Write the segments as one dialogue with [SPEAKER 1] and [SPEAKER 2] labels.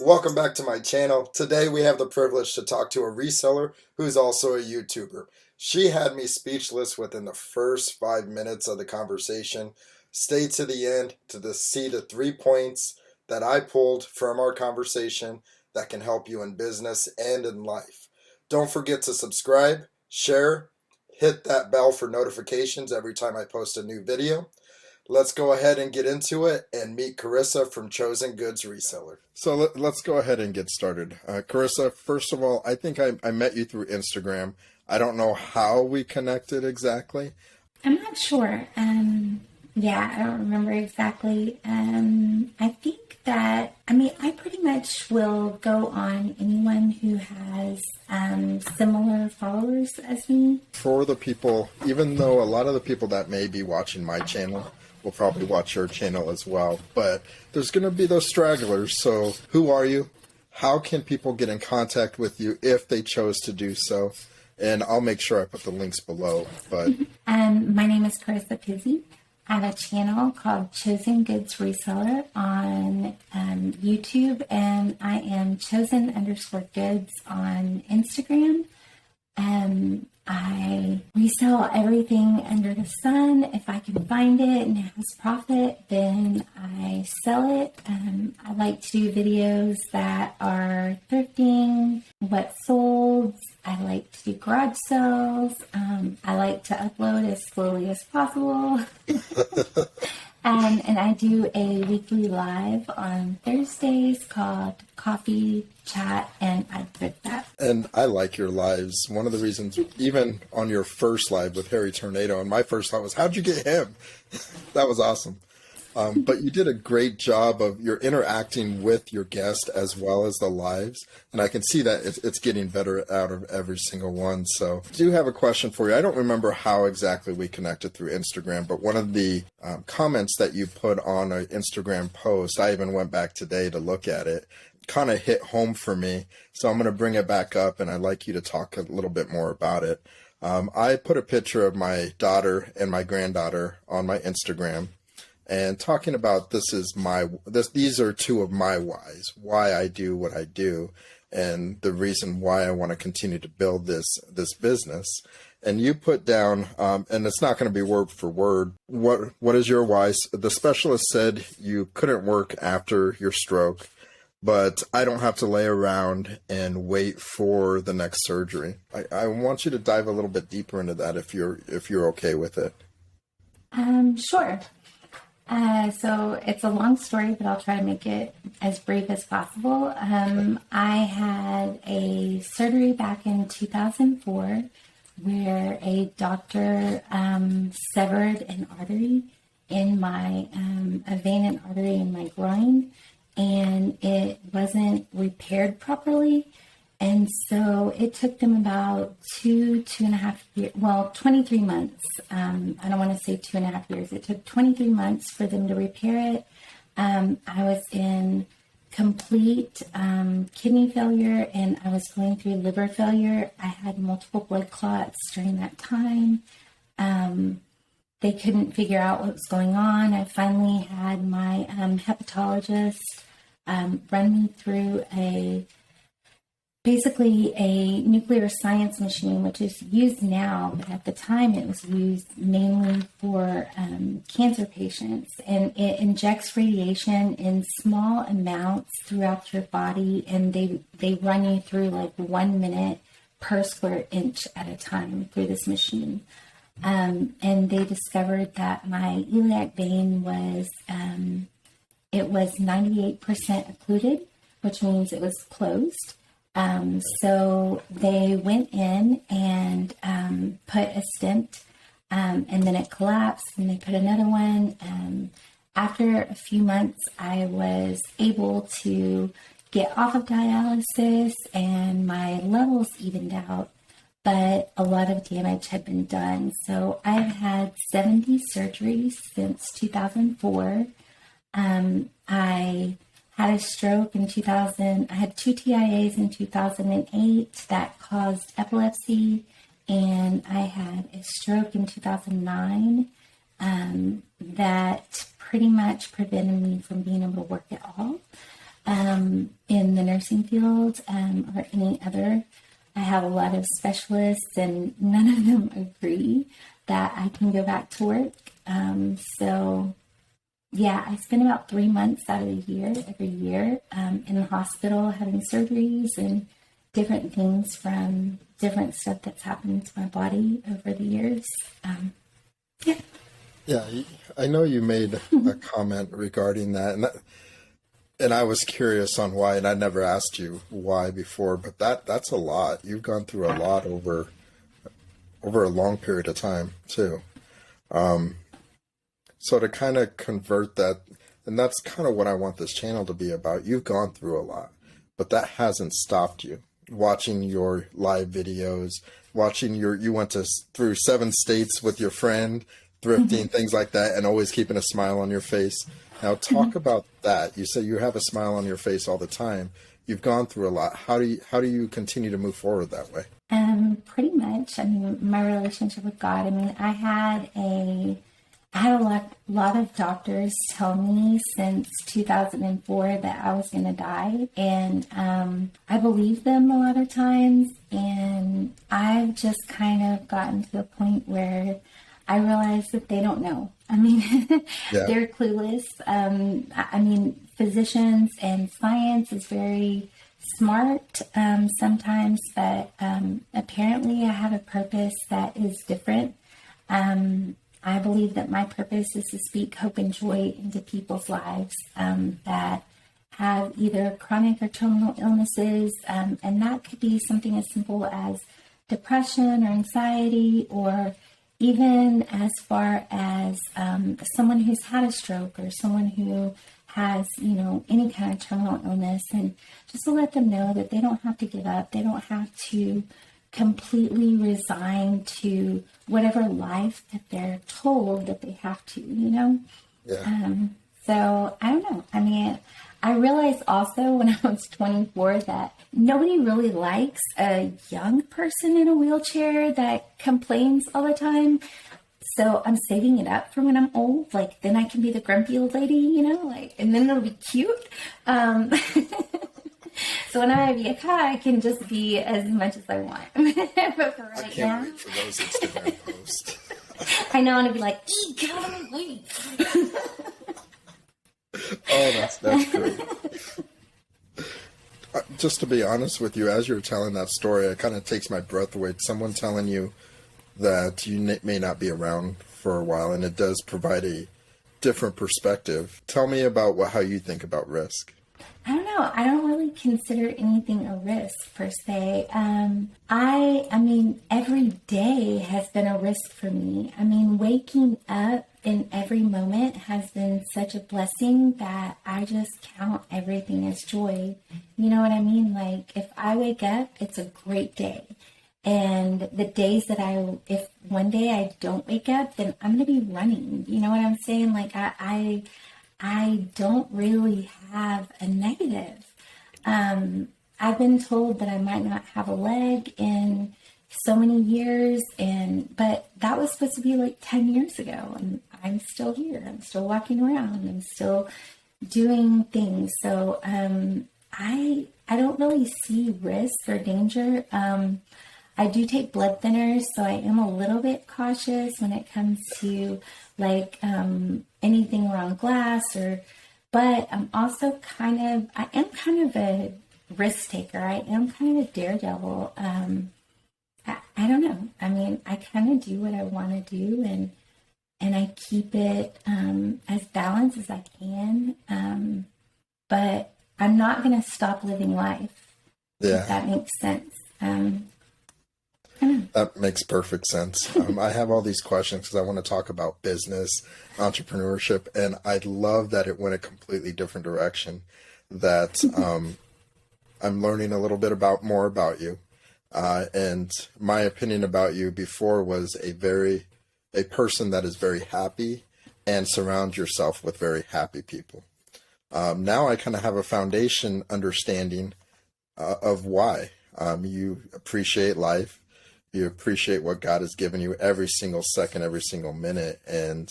[SPEAKER 1] Welcome back to my channel. Today we have the privilege to talk to a reseller who's also a YouTuber. She had me speechless within the first 5 minutes of the conversation. Stay to the end to see the 3 points that I pulled from our conversation that can help you in business and in life. Don't forget to subscribe, share, hit that bell for notifications every time I post a new video. Let's go ahead and get into it and meet Carissa from Chosen Goods Reseller. So let's go ahead and get started. Carissa, first of all, I think I met you through Instagram. I don't know how we connected exactly.
[SPEAKER 2] I'm not sure. I don't remember exactly. I think that, I pretty much will go on anyone who has similar followers as me.
[SPEAKER 1] For the people, even though a lot of the people that may be watching my channel will probably watch your channel as well, but there's going to be those stragglers. So who are you? How can people get in contact with you if they chose to do so? And I'll make sure I put the links below. But
[SPEAKER 2] my name is Carissa Pizzi. I have a channel called Chosen Goods Reseller on YouTube, and I am chosen_goods on Instagram. I resell everything under the sun. If I can find it and it has profit, then I sell it. I like to do videos that are thrifting, what sold. I like to do garage sales. I like to upload as slowly as possible. And I do a weekly live on Thursdays called Coffee Chat, and I thrift that.
[SPEAKER 1] And I like your lives. One of the reasons, even on your first live with Harry Tornado, and my first thought was, how'd you get him? That was awesome. But you did a great job of you're interacting with your guest as well as the lives. And I can see that it's getting better out of every single one. So I do have a question for you. I don't remember how exactly we connected through Instagram, but one of the comments that you put on an Instagram post, I even went back today to look at it, kind of hit home for me. So I'm going to bring it back up, and I'd like you to talk a little bit more about it. I put a picture of my daughter and my granddaughter on my Instagram, and talking about these are two of my whys, why I do what I do, and the reason why I want to continue to build this business. And you put down, and it's not going to be word for word, what is your why? The specialist said you couldn't work after your stroke, but I don't have to lay around and wait for the next surgery. I want you to dive a little bit deeper into that if you're okay with it.
[SPEAKER 2] Sure. So it's a long story, but I'll try to make it as brief as possible. I had a surgery back in 2004 where a doctor severed an artery in my, a vein and artery in my groin, and it wasn't repaired properly. And so it took them about 2.5 years, 23 months. I don't want to say 2.5 years. It took 23 months for them to repair it. I was in complete kidney failure, and I was going through liver failure. I had multiple blood clots during that time. They couldn't figure out what was going on. I finally had my hepatologist run me through basically a nuclear science machine, which is used now, but at the time it was used mainly for cancer patients. And it injects radiation in small amounts throughout your body, and they run you through like 1 minute per square inch at a time through this machine. And they discovered that my iliac vein was, it was 98% occluded, which means it was closed. So they went in and put a stent, and then it collapsed, and they put another one. After a few months, I was able to get off of dialysis, and my levels evened out, but a lot of damage had been done. So I've had 70 surgeries since 2004. I had a stroke in 2000. I had 2 TIAs in 2008 that caused epilepsy, and I had a stroke in 2009 that pretty much prevented me from being able to work at all. in the nursing field or any other. I have a lot of specialists, and none of them agree that I can go back to work. So, yeah, I spend about 3 months out of the year, every year, in the hospital having surgeries and different things from different stuff that's happened to my body over the years. Yeah.
[SPEAKER 1] Yeah, I know you made a comment regarding that, and I was curious on why, and I never asked you why before, but that's a lot. You've gone through a lot over a long period of time too. So to kind of convert that, and that's kind of what I want this channel to be about. You've gone through a lot, but that hasn't stopped you. Watching your live videos, you went through 7 states with your friend, thrifting, things like that, and always keeping a smile on your face. Now talk about that. You say you have a smile on your face all the time. You've gone through a lot. How do you continue to move forward that way?
[SPEAKER 2] Pretty much. I mean, my relationship with God. I mean, I had a lot of doctors tell me since 2004 that I was going to die, and I believe them a lot of times. And I've just kind of gotten to the point where I realize that they don't know. I mean,
[SPEAKER 1] Yeah.
[SPEAKER 2] they're clueless. I mean, physicians and science is very smart sometimes, but apparently I have a purpose that is different. I believe that my purpose is to speak hope and joy into people's lives that have either chronic or terminal illnesses, and that could be something as simple as depression or anxiety, or even as far as someone who's had a stroke or someone who has, any kind of terminal illness, and just to let them know that they don't have to give up. They don't have to completely resign to whatever life that they're told that they have to,
[SPEAKER 1] Yeah.
[SPEAKER 2] So I don't know. I mean, I realized also when I was 24 that nobody really likes a young person in a wheelchair that complains all the time. So I'm saving it up for when I'm old. Like, then I can be the grumpy old lady, and then it'll be cute. So when I be a cat, I can just be as much as I want. But for right
[SPEAKER 1] I can't
[SPEAKER 2] now,
[SPEAKER 1] wait for those Instagram posts.
[SPEAKER 2] I know I'm gonna be like, get out of my way.
[SPEAKER 1] Oh, that's great. Just to be honest with you, as you're telling that story, it kind of takes my breath away. Someone telling you that you may not be around for a while, and it does provide a different perspective. Tell me about how you think about risk.
[SPEAKER 2] I don't know. I don't really consider anything a risk per se. I mean, every day has been a risk for me. I mean, waking up in every moment has been such a blessing that I just count everything as joy. You know what I mean? Like, if I wake up, it's a great day. And the days that if one day I don't wake up, then I'm going to be running. You know what I'm saying? Like, I don't really have a negative. I've been told that I might not have a leg in so many years, but that was supposed to be like 10 years ago, and I'm still here. I'm still walking around. I'm still doing things. So I don't really see risk or danger. I do take blood thinners, so I am a little bit cautious when it comes to like anything around glass, but I'm also I am kind of a risk taker. I am kind of a daredevil. I don't know. I mean, I kind of do what I want to do, and I keep it as balanced as I can. But I'm not going to stop living life.
[SPEAKER 1] Yeah.
[SPEAKER 2] If that makes sense.
[SPEAKER 1] That makes perfect sense. I have all these questions because I want to talk about business, entrepreneurship, and I love that it went a completely different direction. That I'm learning a little bit more about you, and my opinion about you before was a person that is very happy and surround yourself with very happy people. Now I kind of have a foundation understanding of why you appreciate life. You appreciate what God has given you every single second, every single minute. And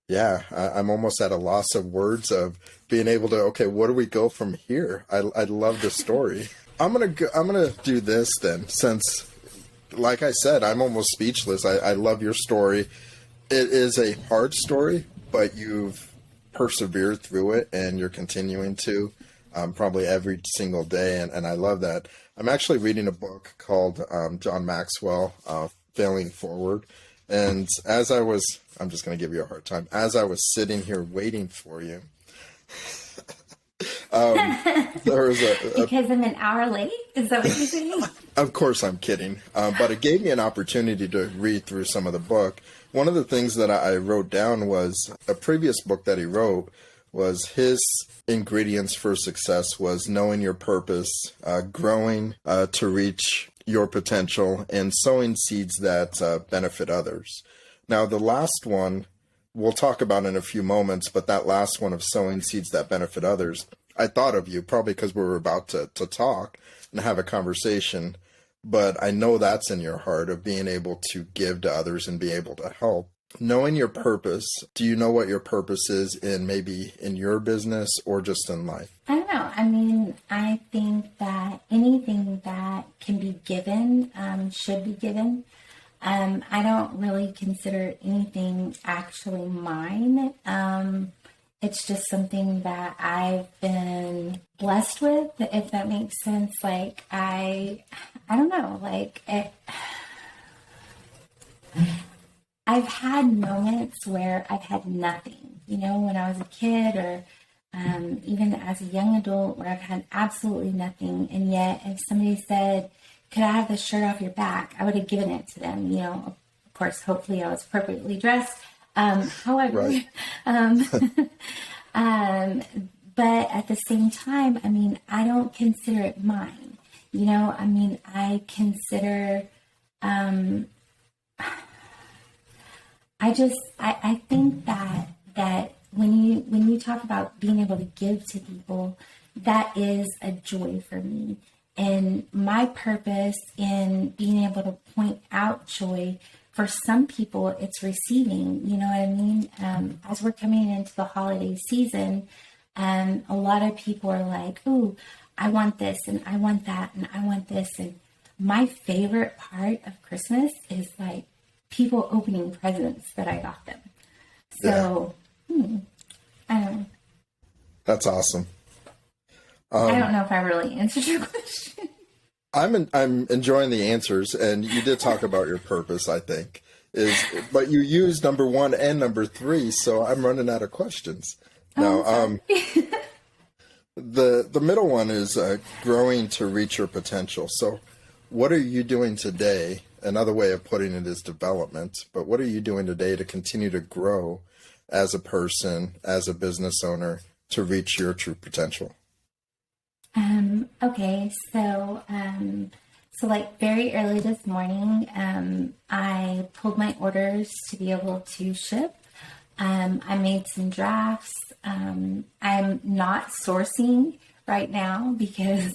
[SPEAKER 1] Yeah, I'm almost at a loss of words of being able to, okay, where do we go from here? I love the story. I'm gonna do this then, since, like I said, I'm almost speechless. I love your story. It is a hard story, but you've persevered through it and you're continuing to, probably every single day. And I love that. I'm actually reading a book called John Maxwell, Failing Forward. And I'm just going to give you a hard time. As I was sitting here waiting for you, there was
[SPEAKER 2] Because I'm an hour late? Is that what you're saying?
[SPEAKER 1] Of course, I'm kidding. But it gave me an opportunity to read through some of the book. One of the things that I wrote down was a previous book that he wrote was his ingredients for success was knowing your purpose, growing to reach your potential, and sowing seeds that benefit others. Now, the last one we'll talk about in a few moments, but that last one of sowing seeds that benefit others, I thought of you probably because we were about to talk and have a conversation, but I know that's in your heart of being able to give to others and be able to help. Knowing your purpose, do you know what your purpose is in maybe in your business or just in life?
[SPEAKER 2] I don't know. I mean, I think that anything that can be given should be given. I don't really consider anything actually mine. It's just something that I've been blessed with, if that makes sense. Like, I don't know, like, I've had moments where I've had nothing, when I was a kid or even as a young adult where I've had absolutely nothing. And yet if somebody said, could I have the shirt off your back? I would have given it to them, Of course, hopefully I was appropriately dressed. However,
[SPEAKER 1] Right.
[SPEAKER 2] But at the same time, I mean, I don't consider it mine. I mean, I consider, I think that when you talk about being able to give to people, that is a joy for me. And my purpose in being able to point out joy, for some people, it's receiving, you know what I mean? As we're coming into the holiday season, a lot of people are like, ooh, I want this and I want that and I want this. And my favorite part of Christmas is like people opening presents that I got them. So, I don't know.
[SPEAKER 1] That's awesome.
[SPEAKER 2] I don't know if I really answered your question.
[SPEAKER 1] I'm enjoying the answers, and you did talk about your purpose, I think, but you used number 1 and number 3, so I'm running out of questions. Now, the middle one is growing to reach your potential. So what are you doing today? Another way of putting it is development, but what are you doing today to continue to grow as a person, as a business owner, to reach your true potential?
[SPEAKER 2] Okay, so like very early this morning, I pulled my orders to be able to ship. I made some drafts. I'm not sourcing right now because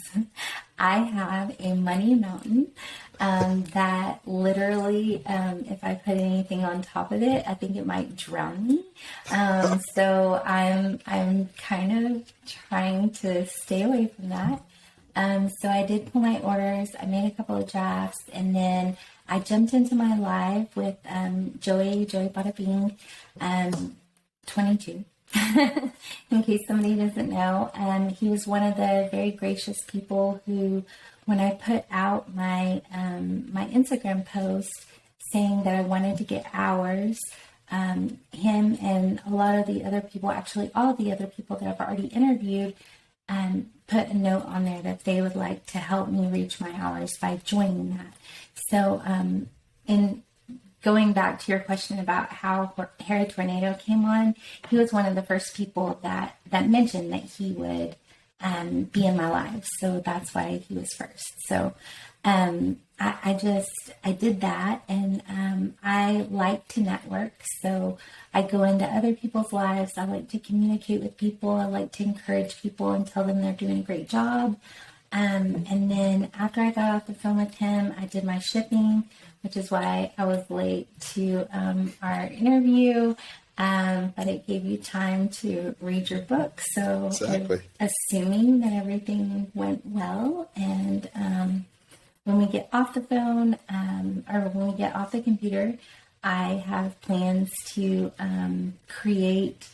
[SPEAKER 2] I have a money mountain that literally, if I put anything on top of it, I think it might drown me. So I'm kind of trying to stay away from that. So I did pull my orders. I made a couple of drafts, and then I jumped into my live with Joey Bada Bing, 22. In case somebody doesn't know, he was one of the very gracious people who, when I put out my my Instagram post saying that I wanted to get hours, him and a lot of the other people, actually all of the other people that I've already interviewed, put a note on there that they would like to help me reach my hours by joining that. So, in going back to your question about how Harry Tornado came on, he was one of the first people that mentioned that he would be in my life. So that's why he was first. So I did that, and I like to network. So I go into other people's lives. I like to communicate with people. I like to encourage people and tell them they're doing a great job. And then after I got off the phone with him, I did my shipping, which is why I was late to our interview. but it gave you time to read your book. So
[SPEAKER 1] Exactly.
[SPEAKER 2] assuming that everything went well, and when we get off the phone, or when we get off the computer, I have plans to create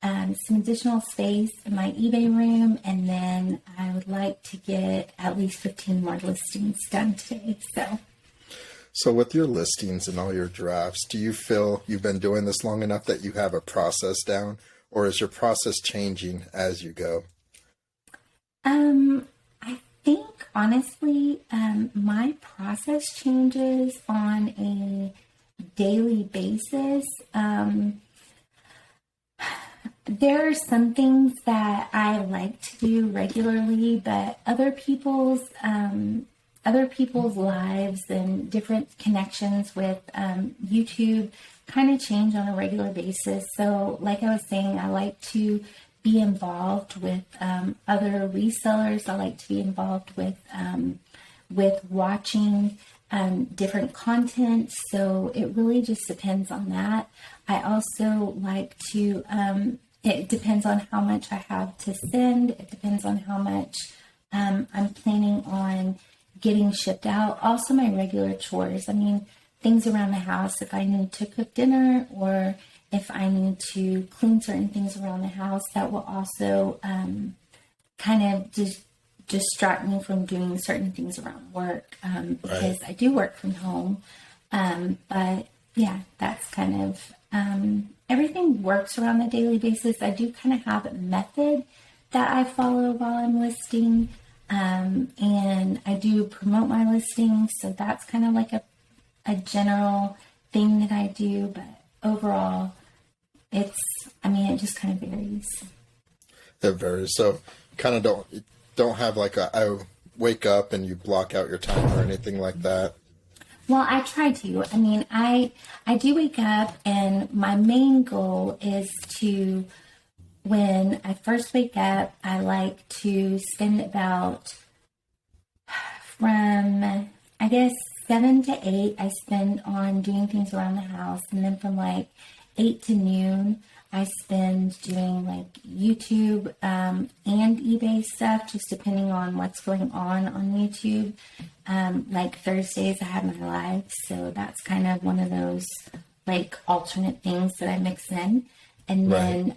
[SPEAKER 2] some additional space in my eBay room, and then I would like to get at least 15 more listings done today.
[SPEAKER 1] So with your listings and all your drafts, do you feel you've been doing this long enough that you have a process down, or is your process changing as you go?
[SPEAKER 2] I think honestly, my process changes on a daily basis. There are some things that I like to do regularly, but other people's lives and different connections with YouTube kind of change on a regular basis. So like I was saying, I like to be involved with other resellers. I like to be involved with watching different content. So it really just depends on that. I also like to, it depends on how much I have to send. It depends on how much I'm planning on getting shipped out. Also my regular chores. I mean, things around the house, if I need to cook dinner or if I need to clean certain things around the house, that will also kind of just distract me from doing certain things around work, because I do work from home. But yeah, that's kind of, everything works around the daily basis. I do kind of have a method that I follow while I'm listing. And I do promote my listings. So that's kind of like a general thing that I do, but overall it just kind of varies.
[SPEAKER 1] It varies. So kind of don't have like I wake up and you block out your time or anything like that.
[SPEAKER 2] Well, I try to. I mean, I do wake up, and my main goal is to, when I first wake up, I like to spend about from, I guess, 7 to 8, I spend on doing things around the house. And then from like 8 to noon, I spend doing like YouTube and eBay stuff, just depending on what's going on YouTube. Like Thursdays, I have my live. So that's kind of one of those like alternate things that I mix in. And then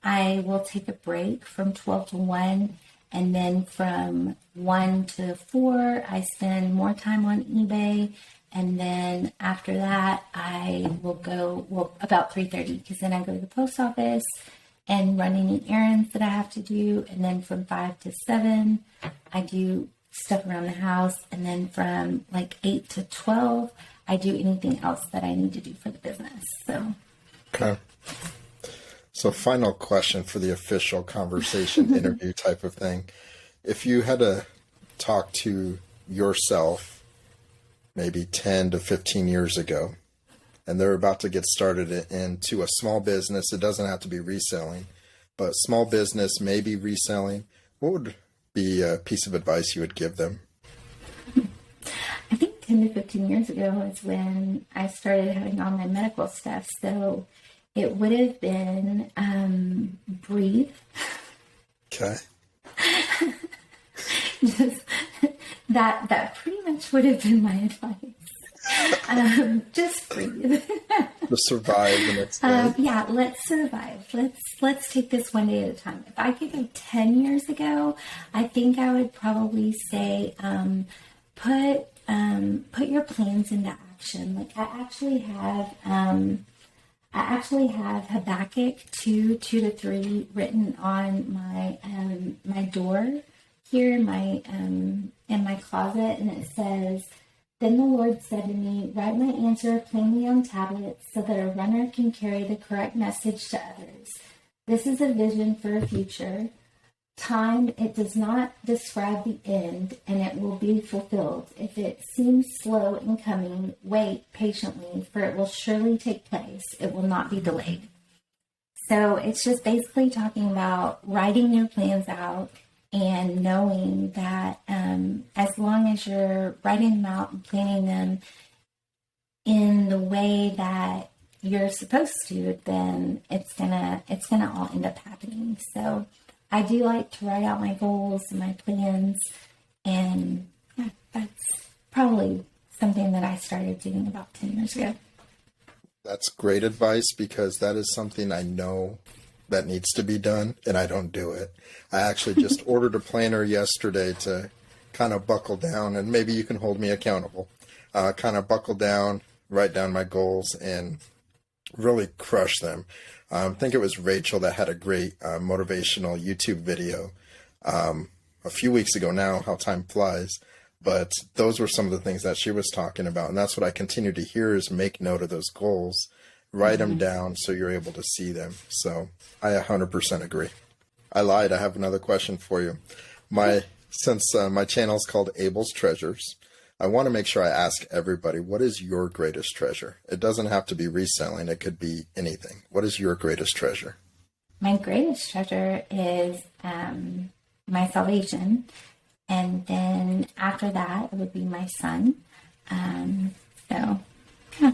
[SPEAKER 2] I will take a break from 12 to 1. And then from 1 to 4, I spend more time on eBay. And then after that, I will go, about 3:30, because then I go to the post office and run any errands that I have to do. And then from 5 to 7, I do stuff around the house. And then from like 8 to 12, I do anything else that I need to do for the business. So.
[SPEAKER 1] Okay. So final question for the official conversation interview type of thing. If you had to talk to yourself maybe 10 to 15 years ago, and they're about to get started into a small business, it doesn't have to be reselling, but small business, maybe reselling, what would be a piece of advice you would give them?
[SPEAKER 2] I think 10 to 15 years ago is when I started having all my medical stuff. So it would have been breathe.
[SPEAKER 1] Okay.
[SPEAKER 2] Just that pretty much would have been my advice. Just breathe.
[SPEAKER 1] To survive the next day.
[SPEAKER 2] Yeah, let's survive. Let's take this one day at a time. If I could go 10 years ago, I think I would probably say put your plans into action. Like I actually have Habakkuk 2:2-3 written on my door here in my closet, and it says, "Then the Lord said to me, write my answer plainly on tablets so that a runner can carry the correct message to others. This is a vision for a future. Time, it does not describe the end, and it will be fulfilled. If it seems slow in coming, wait patiently, for it will surely take place. It will not be delayed." So it's just basically talking about writing your plans out and knowing that as long as you're writing them out and planning them in the way that you're supposed to, then it's gonna all end up happening. So I do like to write out my goals and my plans, and yeah, that's probably something that I started doing about 10 years ago.
[SPEAKER 1] That's great advice, because that is something I know that needs to be done, and I don't do it. I actually just ordered a planner yesterday to kind of buckle down, and maybe you can hold me accountable. Kind of buckle down, write down my goals, and really crush them. I think it was Rachel that had a great motivational YouTube video a few weeks ago now, how time flies. But those were some of the things that she was talking about. And that's what I continue to hear is make note of those goals, write them down so you're able to see them. So I 100% agree. I lied. I have another question for you. Since my channel is called Abel's Treasures, I want to make sure I ask everybody, what is your greatest treasure? It doesn't have to be reselling. It could be anything. What is your greatest treasure?
[SPEAKER 2] My greatest treasure is my salvation. And then after that, it would be my son. So, yeah.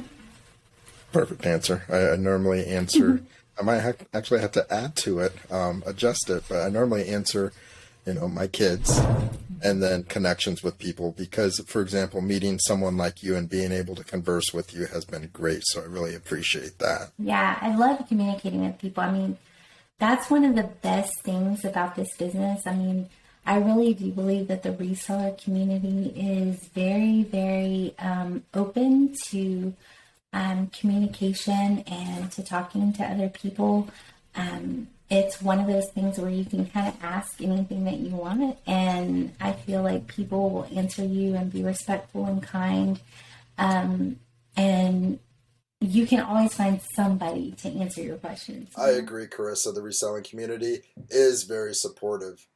[SPEAKER 1] Perfect answer. I normally answer, I might actually have to add to it, adjust it, but I normally answer, my kids and then connections with people, because, for example, meeting someone like you and being able to converse with you has been great. So I really appreciate that.
[SPEAKER 2] Yeah, I love communicating with people. I mean, that's one of the best things about this business. I mean, I really do believe that the reseller community is very, very open to communication and to talking to other people. It's one of those things where you can kind of ask anything that you want, and I feel like people will answer you and be respectful and kind. And you can always find somebody to answer your questions.
[SPEAKER 1] I agree, Carissa. The reselling community is very supportive.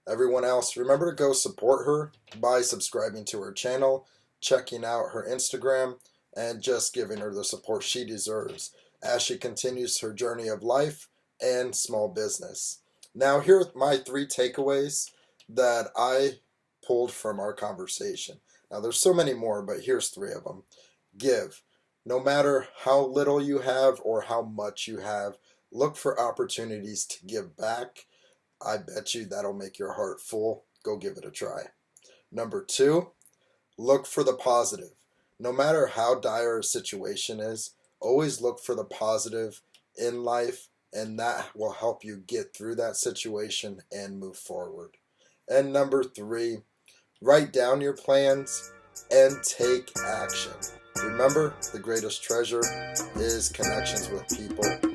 [SPEAKER 1] Everyone else, remember to go support her by subscribing to her channel, checking out her Instagram, and just giving her the support she deserves as she continues her journey of life and small business. Now, here are my 3 takeaways that I pulled from our conversation. Now, there's so many more, but here's 3 of them. Give. No matter how little you have or how much you have, look for opportunities to give back. I bet you that'll make your heart full. Go give it a try. Number 2, look for the positive. No matter how dire a situation is, always look for the positive in life, and that will help you get through that situation and move forward. And number 3, write down your plans and take action. Remember, the greatest treasure is connections with people.